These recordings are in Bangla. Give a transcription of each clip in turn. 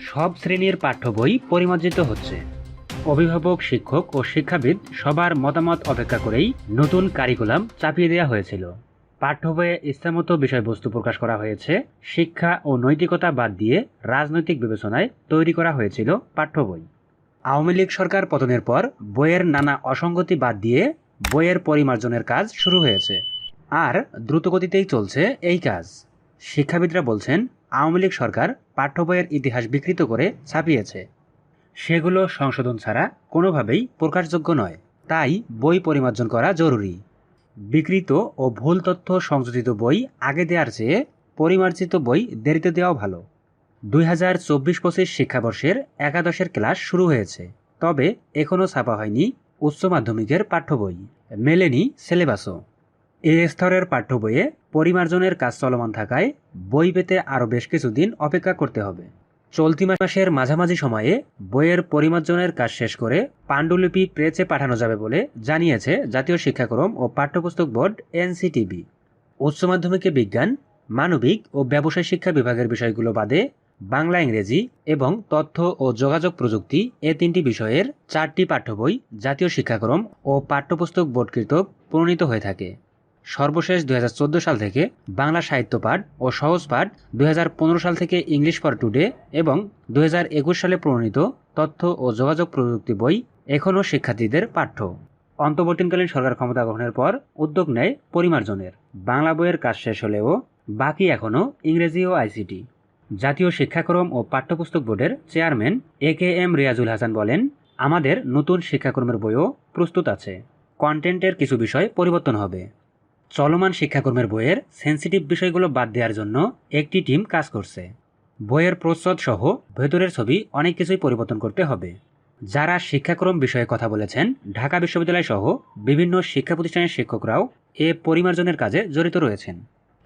সব শ্রেণীর পাঠ্য বই পরিমার্জিত হচ্ছে। অভিভাবক, শিক্ষক ও শিক্ষাবিদ সবার মতামত অপেক্ষা করেই নতুন কারিকুলাম চাপিয়ে দেওয়া হয়েছিল। পাঠ্য বইয়ে ইচ্ছামতো বিষয়বস্তু প্রকাশ করা হয়েছে। শিক্ষা ও নৈতিকতা বাদ দিয়ে রাজনৈতিক বিবেচনায় তৈরি করা হয়েছিল পাঠ্য বই। আওয়ামী লীগ সরকার পতনের পর বইয়ের নানা অসঙ্গতি বাদ দিয়ে বইয়ের পরিমার্জনের কাজ শুরু হয়েছে। আর দ্রুতগতিতেই চলছে এই কাজ। শিক্ষাবিদরা বলছেন, আওয়ামী লীগ সরকার পাঠ্য বইয়ের ইতিহাস বিকৃত করে ছাপিয়েছে। সেগুলো সংশোধন ছাড়া কোনোভাবেই প্রকাশযোগ্য নয়। তাই বই পরিমার্জন করা জরুরি। বিকৃত ও ভুল তথ্য সংযোজিত বই আগে দেওয়ার চেয়ে পরিমার্জিত বই দেরিতে দেওয়া ভালো। 2024-25 শিক্ষাবর্ষের একাদশের ক্লাস শুরু হয়েছে, তবে এখনও ছাপা হয়নি উচ্চ মাধ্যমিকের পাঠ্য বই, মেলেনি সিলেবাসও। এ স্তরের পাঠ্য বইয়ে পরিমার্জনের কাজ চলমান থাকায় বই পেতে আরও বেশ কিছুদিন অপেক্ষা করতে হবে। চলতি মাসের মাঝামাঝি সময়ে বইয়ের পরিমার্জনের কাজ শেষ করে পাণ্ডুলিপি প্রেসে পাঠানো যাবে বলে জানিয়েছে জাতীয় শিক্ষাক্রম ও পাঠ্যপুস্তক বোর্ড এনসিটিবি। উচ্চ মাধ্যমিকে বিজ্ঞান, মানবিক ও ব্যবসায় শিক্ষা বিভাগের বিষয়গুলো বাদে বাংলা, ইংরেজি এবং তথ্য ও যোগাযোগ প্রযুক্তি এ 3টি বিষয়ের 4টি পাঠ্য বই জাতীয় শিক্ষাক্রম ও পাঠ্যপুস্তক বোর্ড কর্তৃক প্রণীত হয়ে থাকে। সর্বশেষ 2014 সাল থেকে বাংলা সাহিত্য পাঠ ও সহজ পাঠ, 2015 সাল থেকে ইংলিশ ফর টুডে এবং 2021 সালে প্রণীত তথ্য ও যোগাযোগ প্রযুক্তি বই এখনও শিক্ষার্থীদের পাঠ্য। অন্তর্বর্তীকালীন সরকার ক্ষমতা গ্রহণের পর উদ্যোগ নেয় পরিমার্জনের। বাংলা বইয়ের কাজ শেষ হলেও বাকি এখনও ইংরেজি ও আইসিটি। জাতীয় শিক্ষাক্রম ও পাঠ্যপুস্তক বোর্ডের চেয়ারম্যান AKM রিয়াজুল হাসান বলেন, আমাদের নতুন শিক্ষাক্রমের বইও প্রস্তুত আছে। কন্টেন্টের কিছু বিষয় পরিবর্তন হবে। চলমান শিক্ষাক্রমের বইয়ের সেন্সিটিভ বিষয়গুলো বাদ দেওয়ার জন্য একটি টিম কাজ করছে। বইয়ের প্রচ্ছদ সহ ভেতরের ছবি অনেক কিছুই পরিবর্তন করতে হবে। যারা শিক্ষাক্রম বিষয়ে কথা বলেছেন, ঢাকা বিশ্ববিদ্যালয় সহ বিভিন্ন শিক্ষা প্রতিষ্ঠানের শিক্ষকরাও এ পরিমার্জনের কাজে জড়িত রয়েছেন।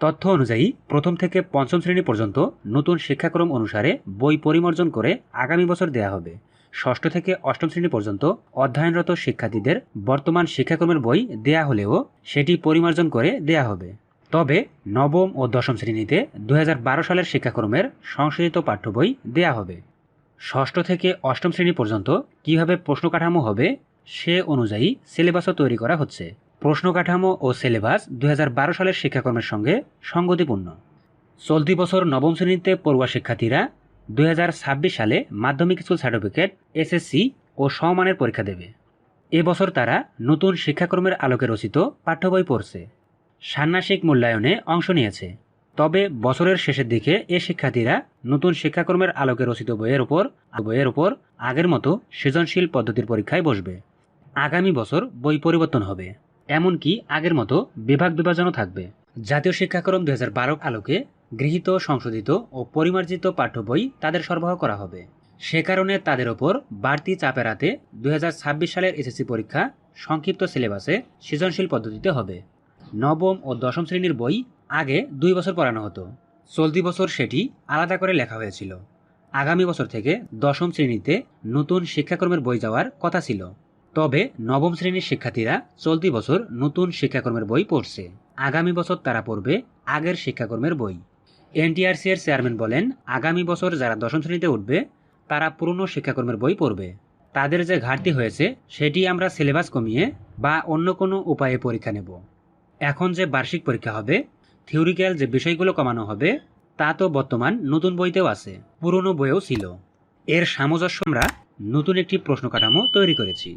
তথ্য অনুযায়ী প্রথম থেকে পঞ্চম শ্রেণী পর্যন্ত নতুন শিক্ষাক্রম অনুসারে বই পরিমার্জন করে আগামী বছর দেয়া হবে। ষষ্ঠ থেকে অষ্টম শ্রেণী পর্যন্ত অধ্যয়নরত শিক্ষার্থীদের বর্তমান শিক্ষাক্রমের বই দেয়া হলেও সেটি পরিমার্জন করে দেয়া হবে। তবে নবম ও দশম শ্রেণীতে 2012 সালের শিক্ষাক্রমের সংশোধিত পাঠ্য বই দেয়া হবে। ষষ্ঠ থেকে অষ্টম শ্রেণী পর্যন্ত কিভাবে প্রশ্ন কাঠামো হবে সে অনুযায়ী সিলেবাসও তৈরি করা হচ্ছে। প্রশ্ন কাঠামো ও সিলেবাস 2012 সালের শিক্ষাক্রমের সঙ্গে সঙ্গতিপূর্ণ। চলতি বছর নবম শ্রেণীতে পড়ুয়া শিক্ষার্থীরা 2026 সালে মাধ্যমিক স্কুল সার্টিফিকেট, SSC ও সমমানের পরীক্ষা দেবে। এবছর তারা নতুন শিক্ষাক্রমের আলোকে রচিত পাঠ্য বই পড়ছে। ষান্মাসিক মূল্যায়নে অংশ নিয়েছে। তবে বছরের শেষের দিকে এ শিক্ষার্থীরা নতুন শিক্ষাক্রমের আলোকে রচিত বইয়ের উপর আগের মতো সৃজনশীল পদ্ধতির পরীক্ষায় বসবে। আগামী বছর বই পরিবর্তন হবে, এমনকি আগের মতো বিভাগ বিভাজনও থাকবে। জাতীয় শিক্ষাক্রম 2012 আলোকে গৃহীত, সংশোধিত ও পরিমার্জিত পাঠ্য বই তাদের সরবরাহ করা হবে। সে কারণে তাদের ওপর বাড়তি চাপ এড়াতে 2026 সালের SSC পরীক্ষা সংক্ষিপ্ত সিলেবাসে সৃজনশীল পদ্ধতিতে হবে। নবম ও দশম শ্রেণীর বই আগে 2 বছর পড়ানো হতো। চলতি বছর সেটি আলাদা করে লেখা হয়েছিল। আগামী বছর থেকে দশম শ্রেণীতে নতুন শিক্ষাক্রমের বই যাওয়ার কথা ছিল। তবে নবম শ্রেণীর শিক্ষার্থীরা চলতি বছর নতুন শিক্ষাক্রমের বই পড়ছে। আগামী বছর তারা পড়বে আগের শিক্ষাক্রমের বই। NTRC এর চেয়ারম্যান বলেন, আগামী বছর যারা দশম শ্রেণীতে উঠবে তারা পুরনো শিক্ষাক্রমের বই পড়বে। তাদের যে ঘাটতি হয়েছে সেটি আমরা সিলেবাস কমিয়ে বা অন্য কোনো উপায়ে পরীক্ষা নেব। এখন যে বার্ষিক পরীক্ষা হবে, থিওরিক্যাল যে বিষয়গুলো কমানো হবে তা তো বর্তমান নতুন বইতেও আছে, পুরনো বইয়েও ছিল। এর সামঞ্জস্য আমরা নতুন একটি প্রশ্ন কাঠামো তৈরি করেছি।